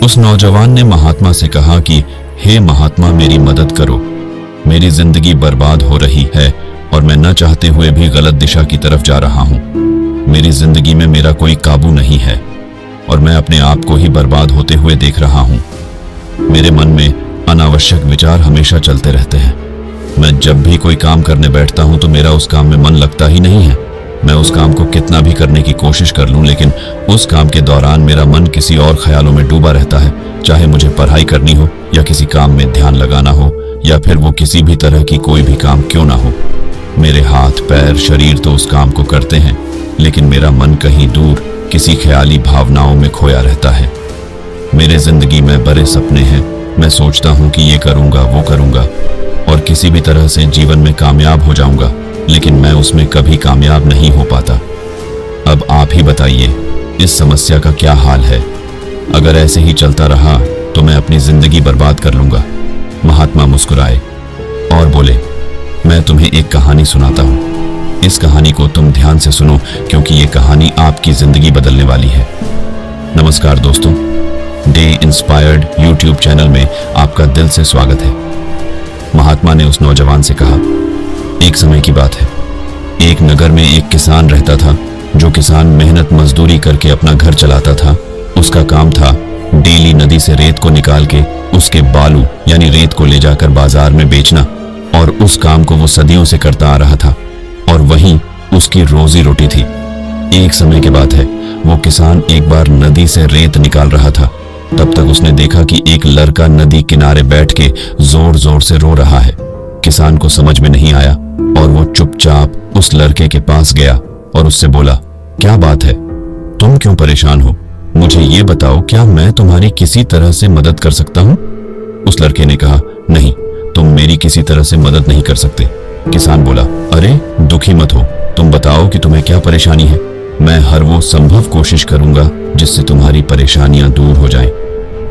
उस नौजवान ने महात्मा से कहा कि हे महात्मा, मेरी मदद करो। मेरी जिंदगी बर्बाद हो रही है और मैं न चाहते हुए भी गलत दिशा की तरफ जा रहा हूं। मेरी जिंदगी में मेरा कोई काबू नहीं है और मैं अपने आप को ही बर्बाद होते हुए देख रहा हूं। मेरे मन में अनावश्यक विचार हमेशा चलते रहते हैं। मैं जब भी कोई काम करने बैठता हूं तो मेरा उस काम में मन लगता ही नहीं है। मैं उस काम को कितना भी करने की कोशिश कर लूं, लेकिन उस काम के दौरान मेरा मन किसी और ख्यालों में डूबा रहता है। चाहे मुझे पढ़ाई करनी हो या किसी काम में ध्यान लगाना हो या फिर वो किसी भी तरह की कोई भी काम क्यों ना हो। मेरे हाथ पैर शरीर तो उस काम को करते हैं, लेकिन मेरा मन कहीं दूर किसी ख्याली भावनाओं में खोया रहता है। मेरे जिंदगी में बड़े सपने हैं। मैं सोचता हूं कि ये करूंगा वो करूंगा और किसी भी तरह से जीवन में कामयाब हो जाऊंगा, लेकिन मैं उसमें कभी कामयाब नहीं हो पाता। अब आप ही बताइए इस समस्या का क्या हाल है। अगर ऐसे ही चलता रहा तो मैं अपनी जिंदगी बर्बाद कर लूंगा। महात्मा मुस्कुराए और बोले, मैं तुम्हें एक कहानी सुनाता हूं। इस कहानी को तुम ध्यान से सुनो, क्योंकि ये कहानी आपकी जिंदगी बदलने वाली है। नमस्कार दोस्तों, डे इंस्पायर्ड यूट्यूब चैनल में आपका दिल से स्वागत है। महात्मा ने उस नौजवान से कहा, एक समय की बात है। एक नगर में एक किसान रहता था। जो किसान मेहनत मजदूरी करके अपना घर चलाता था। उसका काम था डेली नदी से रेत को निकाल के उसके बालू यानी रेत को ले जाकर बाजार में बेचना, और उस काम को वो सदियों से करता आ रहा था और वहीं उसकी रोजी रोटी थी। एक समय की बात है, वो किसान एक बार नदी से रेत निकाल रहा था। तब तक उसने देखा कि एक लड़का नदी किनारे बैठ के जोर जोर से रो रहा है। किसान को समझ में नहीं आया और वो चुपचाप उस लड़के के पास गया और उससे बोला, क्या बात है, तुम क्यों परेशान हो? मुझे ये बताओ, क्या मैं तुम्हारी किसी तरह से मदद कर सकता हूँ? उस लड़के ने कहा, नहीं, तुम मेरी किसी तरह से मदद नहीं कर सकते। किसान बोला, अरे दुखी मत हो, तुम बताओ कि तुम्हें क्या परेशानी है। मैं हर वो संभव कोशिश करूंगा जिससे तुम्हारी परेशानियां दूर हो जाएं।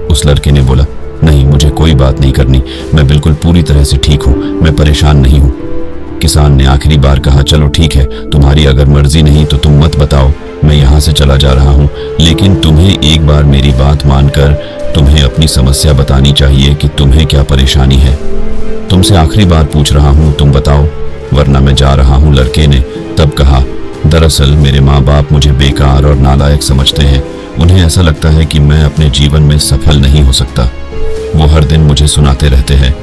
उस लड़के ने बोला, नहीं, मुझे कोई बात नहीं करनी, मैं बिल्कुल पूरी तरह से ठीक हूं, मैं परेशान नहीं हूं। किसान ने आखिरी बार कहा, चलो ठीक है, तुम्हारी अगर मर्जी नहीं तो तुम मत बताओ, मैं यहां से चला जा रहा हूं, लेकिन तुम्हें एक बार मेरी बात मानकर तुम्हें अपनी समस्या बतानी चाहिए कि तुम्हें क्या परेशानी है। तुमसे आखिरी बार पूछ रहा हूं, तुम बताओ, वरना मैं जा रहा हूं। लड़के ने तब कहा, दरअसल मेरे माँ बाप मुझे बेकार और नालायक समझते हैं। उन्हें ऐसा लगता है कि मैं अपने जीवन में सफल नहीं हो सकता। वो हर दिन मुझे सुनाते रहते हैं,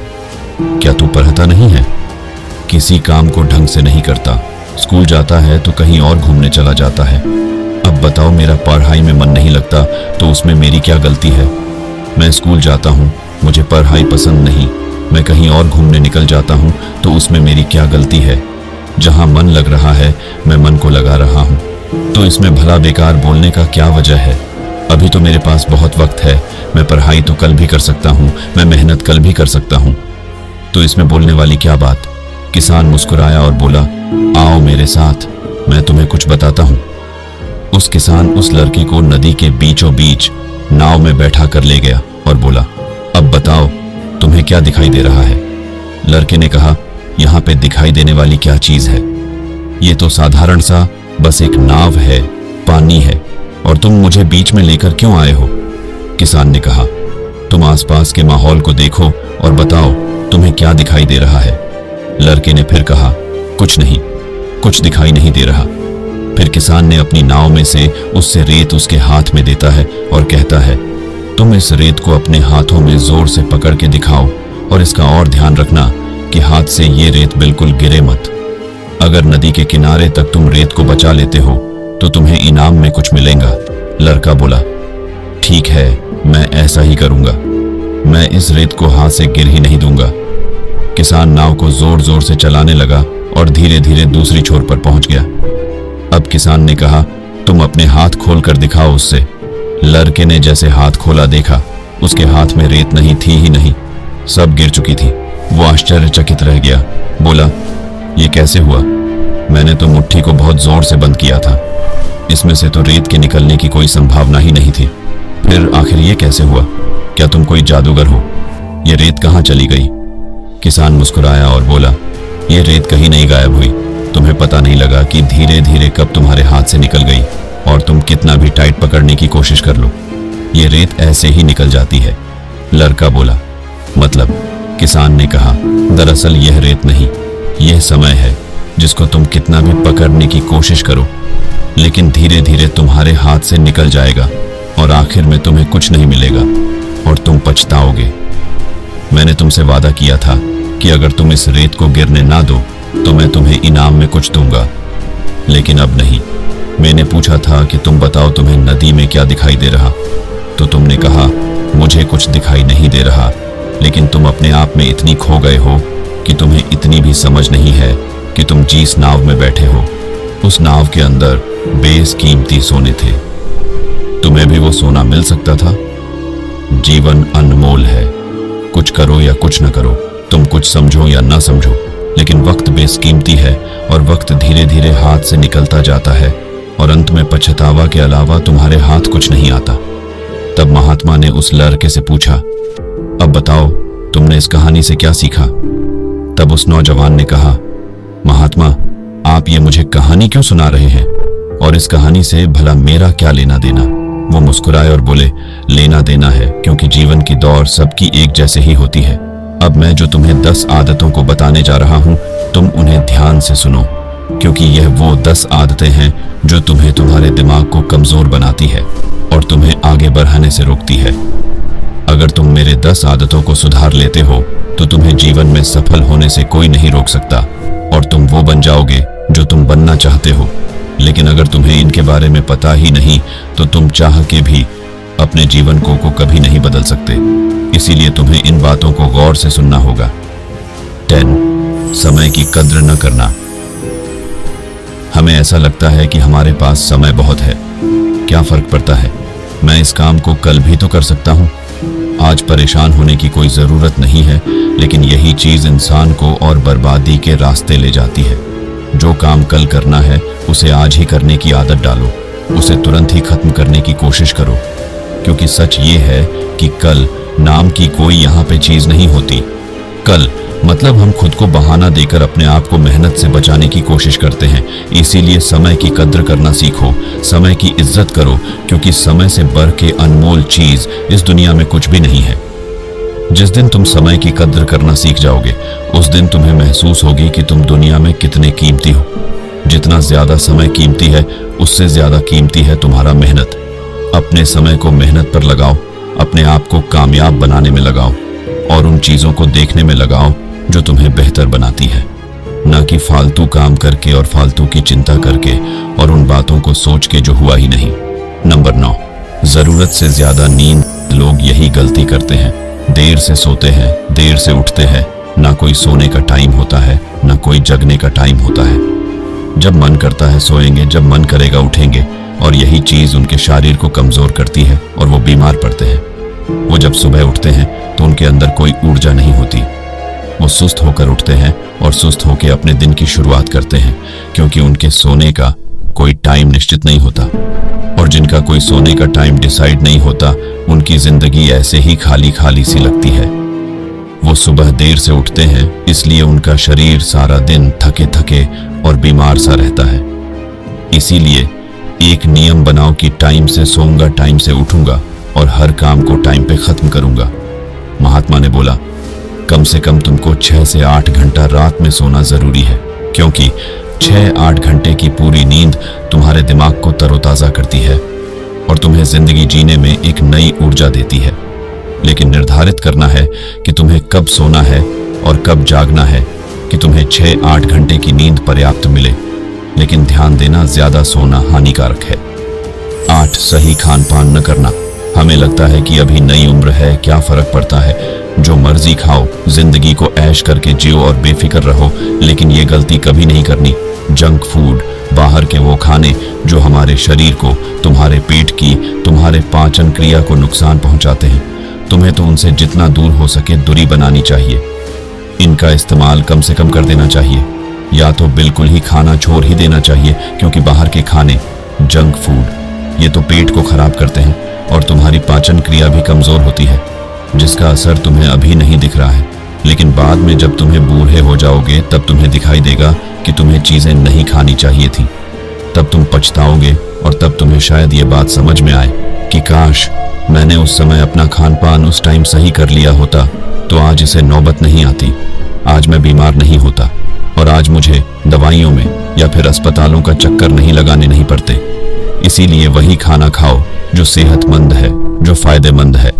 क्या तू पढ़ता नहीं है, किसी काम को ढंग से नहीं करता, स्कूल जाता है तो कहीं और घूमने चला जाता है। अब बताओ, मेरा पढ़ाई में मन नहीं लगता तो उसमें मेरी क्या गलती है? मैं स्कूल जाता हूँ, मुझे पढ़ाई पसंद नहीं, मैं कहीं और घूमने निकल जाता हूँ तो उसमें मेरी क्या गलती है? जहाँ मन लग रहा है मैं मन को लगा रहा हूँ, तो इसमें भला बेकार बोलने का क्या वजह है? अभी तो मेरे पास बहुत वक्त है, मैं पढ़ाई तो कल भी कर सकता हूँ, मैं मेहनत कल भी कर सकता हूँ, तो इसमें बोलने वाली क्या बात? किसान मुस्कुराया और बोला, आओ मेरे साथ, मैं तुम्हें कुछ बताता हूँ। उस किसान उस लड़के को नदी के बीचों बीच नाव में बैठा कर ले गया और बोला, अब बताओ, तुम्हें क्या दिखाई दे रहा है? लड़के ने कहा, यहाँ पे दिखाई देने वाली क्या चीज है? ये तो साधारण सा बस एक नाव है, पानी है, और तुम मुझे बीच में लेकर क्यों आए हो? किसान ने कहा, तुम आसपास के माहौल को देखो और बताओ तुम्हें क्या दिखाई दे रहा है। लड़के ने फिर कहा, कुछ नहीं, कुछ दिखाई नहीं दे रहा। फिर किसान ने अपनी नाव में से उससे रेत उसके हाथ में देता है और कहता है, तुम इस रेत को अपने हाथों में जोर से पकड़ के दिखाओ और इसका और ध्यान रखना कि हाथ से ये रेत बिल्कुल गिरे मत। अगर नदी के किनारे तक तुम रेत को बचा लेते हो तो तुम्हें इनाम में कुछ मिलेगा। लड़का बोला, ठीक है, मैं ऐसा ही करूंगा, मैं इस रेत को हाथ से गिर ही नहीं दूंगा। किसान नाव को जोर जोर से चलाने लगा और धीरे धीरे दूसरी छोर पर पहुंच गया। अब किसान ने कहा, तुम अपने हाथ खोल कर दिखाओ उससे। लड़के ने जैसे हाथ खोला, देखा उसके हाथ में रेत नहीं थी ही नहीं, सब गिर चुकी थी। वो आश्चर्यचकित रह गया, बोला, ये कैसे हुआ? मैंने तो मुट्ठी को बहुत जोर से बंद किया था, इसमें से तो रेत के निकलने की कोई संभावना ही नहीं थी। फिर आखिर ये कैसे हुआ? क्या तुम कोई जादूगर हो? ये रेत कहाँ चली गई? किसान मुस्कुराया और बोला, ये रेत कहीं नहीं गायब हुई, तुम्हें पता नहीं लगा कि धीरे धीरे कब तुम्हारे हाथ से निकल गई, और तुम कितना भी टाइट पकड़ने की कोशिश कर लो ये रेत ऐसे ही निकल जाती है। लड़का बोला, मतलब? किसान ने कहा, दरअसल यह रेत नहीं, यह समय है जिसको तुम कितना भी पकड़ने की कोशिश करो, लेकिन धीरे धीरे तुम्हारे हाथ से निकल जाएगा और आखिर में तुम्हें कुछ नहीं मिलेगा और तुम पछताओगे। मैंने तुमसे वादा किया था कि अगर तुम इस रेत को गिरने ना दो तो मैं तुम्हें इनाम में कुछ दूंगा, लेकिन अब नहीं। मैंने पूछा था कि तुम बताओ तुम्हें नदी में क्या दिखाई दे रहा, तो तुमने कहा मुझे कुछ दिखाई नहीं दे रहा, लेकिन तुम अपने आप में इतनी खो गए हो कि तुम्हें इतनी भी समझ नहीं है कि तुम जिस नाव में बैठे हो उस नाव के अंदर बेशकीमती सोने थे। तुम्हें भी वो सोना मिल सकता था। जीवन अनमोल है, कुछ करो या कुछ न करो, तुम कुछ समझो या ना समझो, लेकिन वक्त बेशकीमती है और वक्त धीरे धीरे हाथ से निकलता जाता है और अंत में पछतावा के अलावा तुम्हारे हाथ कुछ नहीं आता। तब महात्मा ने उस लड़के से पूछा, अब बताओ तुमने इस कहानी से क्या सीखा? तब उस नौजवान ने कहा, महात्मा, आप ये मुझे कहानी क्यों सुना रहे हैं और इस कहानी से भला मेरा क्या लेना देना? वो मुस्कुराए और बोले, लेना देना है, क्योंकि जीवन की दौड़ सबकी एक जैसे ही होती है। अब मैं जो तुम्हें 10 आदतों को बताने जा रहा हूं, तुम उन्हें ध्यान से सुनो, क्योंकि यह वो 10 आदतें हैं जो तुम्हें तुम्हारे दिमाग को कमजोर बनाती है और तुम्हें आगे बढ़ने से रोकती है। अगर तुम मेरे 10 आदतों को सुधार लेते हो तो तुम्हें जीवन में सफल होने से कोई नहीं रोक सकता और तुम वो बन जाओगे जो तुम बनना चाहते हो। लेकिन अगर तुम्हें इनके बारे में पता ही नहीं तो तुम चाह के भी अपने जीवन को कभी नहीं बदल सकते। इसीलिए तुम्हें इन बातों को गौर से सुनना होगा। 10. समय की कद्र न करना। हमें ऐसा लगता है कि हमारे पास समय बहुत है, क्या फर्क पड़ता है, मैं इस काम को कल भी तो कर सकता हूं। आज परेशान होने की कोई जरूरत नहीं है, लेकिन यही चीज इंसान को और बर्बादी के रास्ते ले जाती है। जो काम कल करना है उसे आज ही करने की आदत डालो, उसे तुरंत ही खत्म करने की कोशिश करो, क्योंकि सच ये है कि कल नाम की कोई यहाँ पे चीज नहीं होती। कल मतलब हम खुद को बहाना देकर अपने आप को मेहनत से बचाने की कोशिश करते हैं। इसीलिए समय की कद्र करना सीखो, समय की इज्जत करो, क्योंकि समय से बढ़ के अनमोल चीज इस दुनिया में कुछ भी नहीं है। जिस दिन तुम समय की कद्र करना सीख जाओगे उस दिन तुम्हें महसूस होगी कि तुम दुनिया में कितने कीमती हो। जितना ज्यादा समय कीमती है उससे ज्यादा कीमती है तुम्हारा मेहनत। अपने समय को मेहनत पर लगाओ, अपने आप को कामयाब बनाने में लगाओ और उन चीजों को देखने में लगाओ जो तुम्हें बेहतर बनाती है, ना कि फालतू काम करके और फालतू की चिंता करके और उन बातों को सोच के जो हुआ ही नहीं। नंबर 9, जरूरत से ज्यादा नींद। लोग यही गलती करते हैं, देर से सोते हैं, देर से उठते हैं। ना कोई सोने का टाइम होता है, ना कोई जगने का टाइम होता है। जब मन करता है सोएंगे, जब मन करेगा उठेंगे, और यही चीज उनके शरीर को कमजोर करती है और वो बीमार पड़ते हैं। वो जब सुबह उठते हैं तो उनके अंदर कोई ऊर्जा नहीं होती। वो सुस्त होकर उठते हैं और सुस्त होकर अपने दिन की शुरुआत करते हैं, क्योंकि उनके सोने का कोई टाइम निश्चित नहीं होता। और जिनका कोई सोने का टाइम डिसाइड नहीं होता, उनकी जिंदगी ऐसे ही खाली खाली सी लगती है। वो सुबह देर से उठते हैं, इसलिए उनका शरीर सारा दिन थके थके और बीमार सा रहता है। इसीलिए एक नियम बनाओ कि टाइम से सोऊंगा, टाइम से उठूंगा और हर काम को टाइम पे खत्म करूंगा। महात्मा ने बोला, कम से कम तुमको 6 से 8 घंटा रात में सोना जरूरी है, क्योंकि 6-8 घंटे की पूरी नींद तुम्हारे दिमाग को तरोताजा करती है और तुम्हें जिंदगी जीने में एक नई ऊर्जा देती है। लेकिन निर्धारित करना है कि तुम्हें कब सोना है और कब जागना है, कि तुम्हें 6-8 घंटे की नींद पर्याप्त मिले। लेकिन ध्यान देना, ज्यादा सोना हानिकारक है। 8, सही खान पान न करना। हमें लगता है कि अभी नई उम्र है, क्या फर्क पड़ता है, जो मर्जी खाओ, जिंदगी को ऐश करके जियो और बेफिक्र रहो। लेकिन ये गलती कभी नहीं करनी। जंक फूड, बाहर के वो खाने जो हमारे शरीर को, तुम्हारे पेट की, तुम्हारे पाचन क्रिया को नुकसान पहुंचाते हैं, तुम्हें तो उनसे जितना दूर हो सके दूरी बनानी चाहिए। इनका इस्तेमाल कम से कम कर देना चाहिए, या तो बिल्कुल ही खाना छोड़ ही देना चाहिए, क्योंकि बाहर के खाने, जंक फूड, ये तो पेट को खराब करते हैं और तुम्हारी पाचन क्रिया भी कमजोर होती है, जिसका असर तुम्हें अभी नहीं दिख रहा है। लेकिन बाद में जब तुम्हें बूढ़े हो जाओगे तब तुम्हें दिखाई देगा कि तुम्हें चीजें नहीं खानी चाहिए थी। तब तुम पछताओगे और तब तुम्हें शायद ये बात समझ में आए कि काश मैंने उस समय अपना खान पान उस टाइम सही कर लिया होता तो आज इसे नौबत नहीं आती। आज मैं बीमार नहीं होता और आज मुझे दवाइयों में या फिर अस्पतालों का चक्कर नहीं लगाने नहीं पड़ते। इसीलिए वही खाना खाओ जो सेहतमंद है, जो फायदेमंद है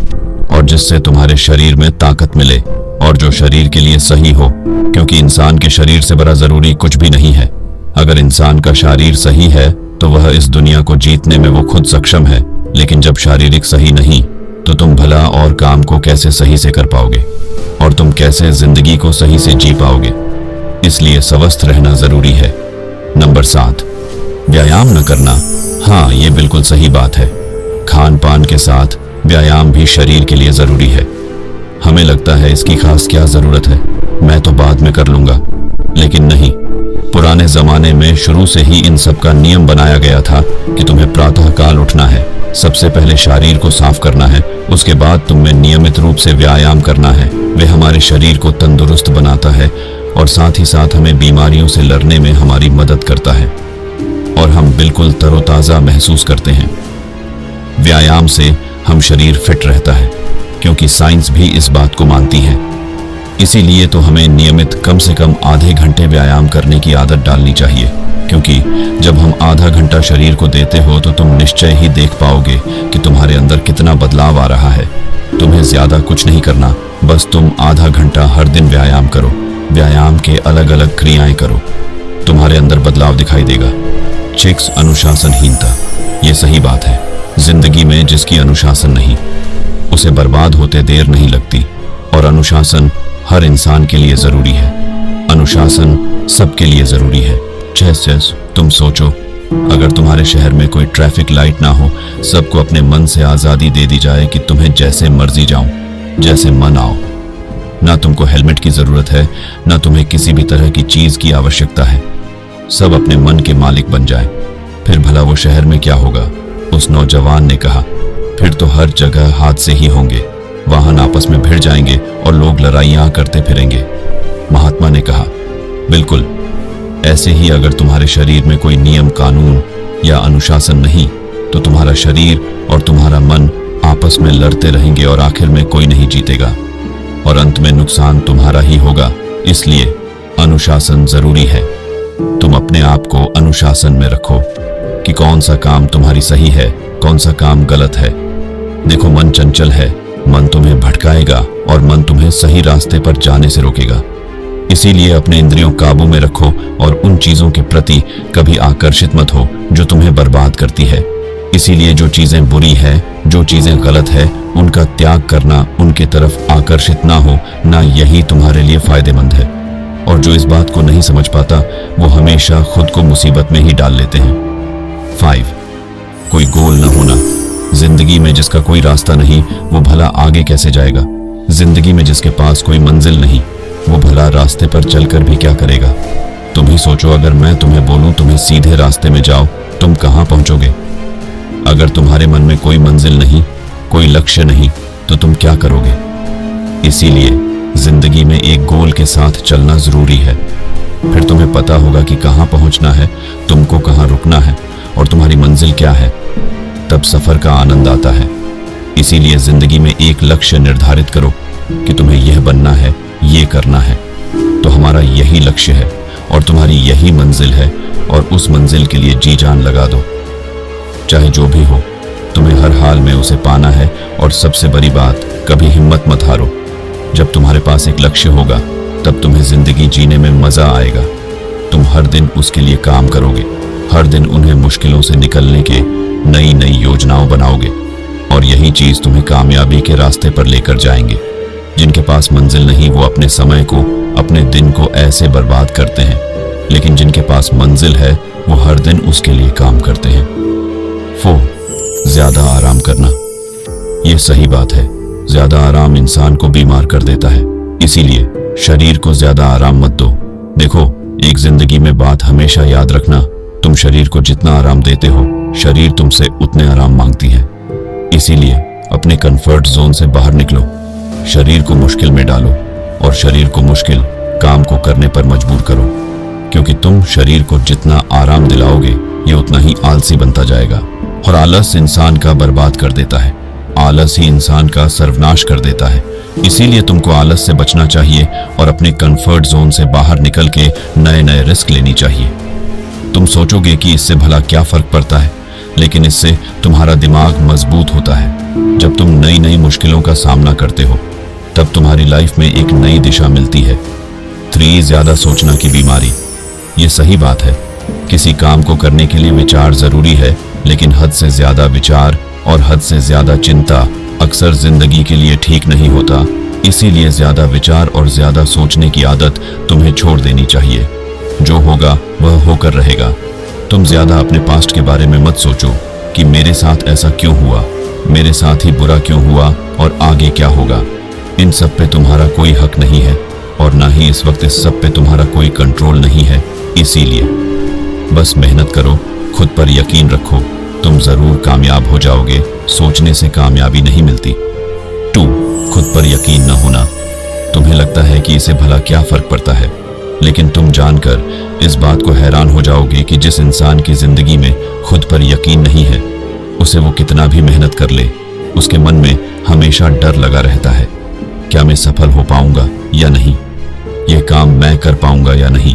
और जिससे तुम्हारे शरीर में ताकत मिले और जो शरीर के लिए सही हो, क्योंकि इंसान के शरीर से बड़ा जरूरी कुछ भी नहीं है। अगर इंसान का शरीर सही है तो वह इस दुनिया को जीतने में वो खुद सक्षम है, लेकिन जब शारीरिक सही नहीं तो तुम भला और काम को कैसे सही से कर पाओगे और तुम कैसे जिंदगी को सही से जी पाओगे। इसलिए स्वस्थ रहना जरूरी है। नंबर 7, व्यायाम न करना। हाँ, ये बिल्कुल सही बात है। खान पान के साथ व्यायाम भी शरीर के लिए जरूरी है। हमें लगता है इसकी खास क्या जरूरत है, मैं तो बाद में कर लूंगा, लेकिन नहीं। पुराने जमाने में शुरू से ही इन सब का नियम बनाया गया था कि तुम्हें प्रातः काल उठना है, सबसे पहले शरीर को साफ करना है, उसके बाद तुम्हें नियमित रूप से व्यायाम करना है। वे हमारे शरीर को तंदुरुस्त बनाता है और साथ ही साथ हमें बीमारियों से लड़ने में हमारी मदद करता है और हम बिल्कुल तरोताजा महसूस करते हैं। व्यायाम से हम शरीर फिट रहता है, क्योंकि साइंस भी इस बात को मानती है। इसीलिए तो हमें नियमित कम से कम आधे घंटे व्यायाम करने की आदत डालनी चाहिए, क्योंकि जब हम आधा घंटा शरीर को देते हो तो तुम निश्चय ही देख पाओगे कि तुम्हारे अंदर कितना बदलाव आ रहा है। तुम्हें ज्यादा कुछ नहीं करना, बस तुम आधा घंटा हर दिन व्यायाम करो। व्यायाम के अलग अलग क्रियाएं करो, तुम्हारे अंदर बदलाव दिखाई देगा। चिक्स, अनुशासनहीनता। ये सही बात है। जिंदगी में जिसकी अनुशासन नहीं, उसे बर्बाद होते देर नहीं लगती। और अनुशासन हर इंसान के लिए जरूरी है। अनुशासन सबके लिए जरूरी है। जैसे तुम सोचो, अगर तुम्हारे शहर में कोई ट्रैफिक लाइट ना हो, सबको अपने मन से आजादी दे दी जाए कि तुम्हें जैसे मर्जी जाओ, जैसे मन आओ, ना तुमको हेलमेट की जरूरत है, ना तुम्हें किसी भी तरह की चीज की आवश्यकता है, सब अपने मन के मालिक बन जाए, फिर भला वो शहर में क्या होगा? उस नौजवान ने कहा, फिर तो हर जगह हादसे ही होंगे, वाहन आपस में भिड़ जाएंगे और लोग लड़ाइयां करते फिरेंगे। महात्मा ने कहा, बिल्कुल ऐसे ही अगर तुम्हारे शरीर में कोई नियम कानून या अनुशासन नहीं तो तुम्हारा शरीर और तुम्हारा मन आपस में लड़ते रहेंगे और आखिर में कोई नहीं जीतेगा और अंत में नुकसान तुम्हारा ही होगा। इसलिए अनुशासन जरूरी है। तुम अपने आप को अनुशासन में रखो कि कौन सा काम तुम्हारी सही है, कौन सा काम गलत है। देखो, मन चंचल है, मन तुम्हें भटकाएगा और मन तुम्हें सही रास्ते पर जाने से रोकेगा। इसीलिए अपने इंद्रियों काबू में रखो और उन चीजों के प्रति कभी आकर्षित मत हो जो तुम्हें बर्बाद करती है। इसीलिए जो चीजें बुरी है, जो चीजें गलत है, उनका त्याग करना, उनके तरफ आकर्षित ना हो ना, यही तुम्हारे लिए फायदेमंद है। और जो इस बात को नहीं समझ पाता वो हमेशा खुद को मुसीबत में ही डाल लेते हैं। 5, कोई गोल न होना। जिंदगी में जिसका कोई रास्ता नहीं वो भला आगे कैसे जाएगा? जिंदगी में जिसके पास कोई मंजिल नहीं वो भला रास्ते पर चलकर भी क्या करेगा? तुम ही सोचो, अगर मैं तुम्हें बोलूं तुम्हें सीधे रास्ते में जाओ, तुम कहां पहुंचोगे? अगर तुम्हारे मन में कोई मंजिल नहीं, कोई लक्ष्य नहीं, तो तुम क्या करोगे? इसीलिए जिंदगी में एक गोल के साथ चलना जरूरी है। फिर तुम्हें पता होगा कि कहां पहुंचना है, तुमको कहां रुकना है और तुम्हारी मंजिल क्या है। तब सफर का आनंद आता है। इसीलिए जिंदगी में एक लक्ष्य निर्धारित करो कि तुम्हें यह बनना है, ये करना है, तो हमारा यही लक्ष्य है और तुम्हारी यही मंजिल है और उस मंजिल के लिए जी जान लगा दो। चाहे जो भी हो, तुम्हें हर हाल में उसे पाना है। और सबसे बड़ी बात, कभी हिम्मत मत हारो। जब तुम्हारे पास एक लक्ष्य होगा तब तुम्हें जिंदगी जीने में मजा आएगा। तुम हर दिन उसके लिए काम करोगे, हर दिन उन्हें मुश्किलों से निकलने के नई नई योजनाओं बनाओगे और यही चीज तुम्हें कामयाबी के रास्ते पर लेकर जाएंगे। जिनके पास मंजिल नहीं वो अपने समय को, अपने दिन को ऐसे बर्बाद करते हैं, लेकिन जिनके पास मंजिल है वो हर दिन उसके लिए काम करते हैं। 4, ज्यादा आराम करना। ये सही बात है, ज्यादा आराम इंसान को बीमार कर देता है। इसीलिए शरीर को ज्यादा आराम मत दो। देखो, एक जिंदगी में बात हमेशा याद रखना, तुम शरीर को जितना आराम देते हो शरीर तुमसे उतने आराम मांगती है। इसीलिए अपने कंफर्ट जोन से बाहर निकलो, शरीर को मुश्किल में डालो और शरीर को मुश्किल काम को करने पर मजबूर करो, क्योंकि तुम शरीर को जितना आराम दिलाओगे ये उतना ही आलसी बनता जाएगा और आलस इंसान का बर्बाद कर देता है। आलस ही इंसान का सर्वनाश कर देता है। इसीलिए तुमको आलस से बचना चाहिए और अपने कंफर्ट जोन से बाहर निकल के नए नए रिस्क लेनी चाहिए। तुम सोचोगे कि इससे भला क्या फर्क पड़ता है, लेकिन इससे तुम्हारा दिमाग मजबूत होता है। जब तुम नई नई मुश्किलों का सामना करते हो तब तुम्हारी लाइफ में एक नई दिशा मिलती है। 3 ज्यादा सोचना की बीमारी। ये सही बात है, किसी काम को करने के लिए विचार जरूरी है, लेकिन हद से ज्यादा विचार और हद से ज्यादा चिंता अक्सर जिंदगी के लिए ठीक नहीं होता। इसीलिए ज्यादा विचार और ज्यादा सोचने की आदत तुम्हें छोड़ देनी चाहिए। जो होगा वह होकर रहेगा। तुम ज्यादा अपने पास्ट के बारे में मत सोचो कि मेरे साथ ऐसा क्यों हुआ, मेरे साथ ही बुरा क्यों हुआ और आगे क्या होगा। इन सब पे तुम्हारा कोई हक नहीं है और ना ही इस वक्त इस सब पे तुम्हारा कोई कंट्रोल नहीं है। इसीलिए बस मेहनत करो, खुद पर यकीन रखो, तुम जरूर कामयाब हो जाओगे। सोचने से कामयाबी नहीं मिलती। 2 खुद पर यकीन न होना। तुम्हें लगता है कि इसे भला क्या फर्क पड़ता है, लेकिन तुम जानकर इस बात को हैरान हो जाओगे कि जिस इंसान की जिंदगी में खुद पर यकीन नहीं है, उसे वो कितना भी मेहनत कर ले, उसके मन में हमेशा डर लगा रहता है। क्या मैं सफल हो पाऊंगा या नहीं, यह काम मैं कर पाऊंगा या नहीं,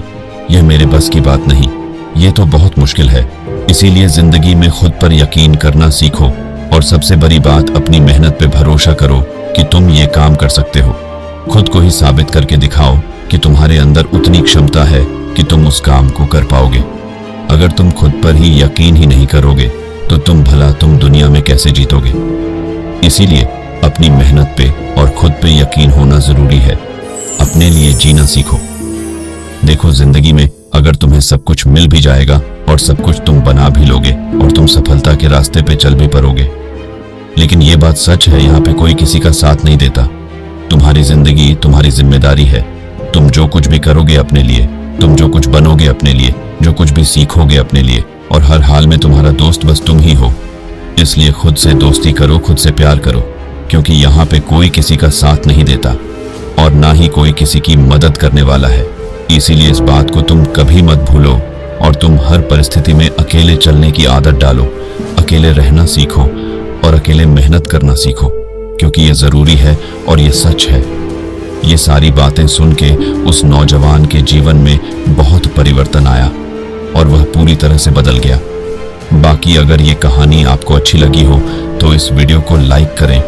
यह मेरे बस की बात नहीं, यह तो बहुत मुश्किल है। इसीलिए जिंदगी में खुद पर यकीन करना सीखो और सबसे बड़ी बात, अपनी मेहनत पे भरोसा करो कि तुम ये काम कर सकते हो। खुद को ही साबित करके दिखाओ कि तुम्हारे अंदर उतनी क्षमता है कि तुम उस काम को कर पाओगे। अगर तुम खुद पर ही यकीन ही नहीं करोगे तो तुम दुनिया में कैसे जीतोगे। इसीलिए अपनी मेहनत पे और खुद पे यकीन होना जरूरी है। अपने लिए जीना सीखो। देखो, जिंदगी में अगर तुम्हें सब कुछ मिल भी जाएगा और सब कुछ तुम बना भी लोगे और तुम सफलता के रास्ते पे चल भी पड़ोगे, लेकिन ये बात सच है, यहाँ पे कोई किसी का साथ नहीं देता। तुम्हारी जिंदगी तुम्हारी जिम्मेदारी है। तुम जो कुछ भी करोगे अपने लिए, तुम जो कुछ बनोगे अपने लिए, जो कुछ भी सीखोगे अपने लिए, और हर हाल में तुम्हारा दोस्त बस तुम ही हो। इसलिए खुद से दोस्ती करो, खुद से प्यार करो, क्योंकि यहाँ पे कोई किसी का साथ नहीं देता और ना ही कोई किसी की मदद करने वाला है। इसीलिए इस बात को तुम कभी मत भूलो और तुम हर परिस्थिति में अकेले चलने की आदत डालो। अकेले रहना सीखो और अकेले मेहनत करना सीखो, क्योंकि ये जरूरी है और ये सच है। ये सारी बातें सुन के उस नौजवान के जीवन में बहुत परिवर्तन आया और वह पूरी तरह से बदल गया। बाकी अगर ये कहानी आपको अच्छी लगी हो तो इस वीडियो को लाइक करें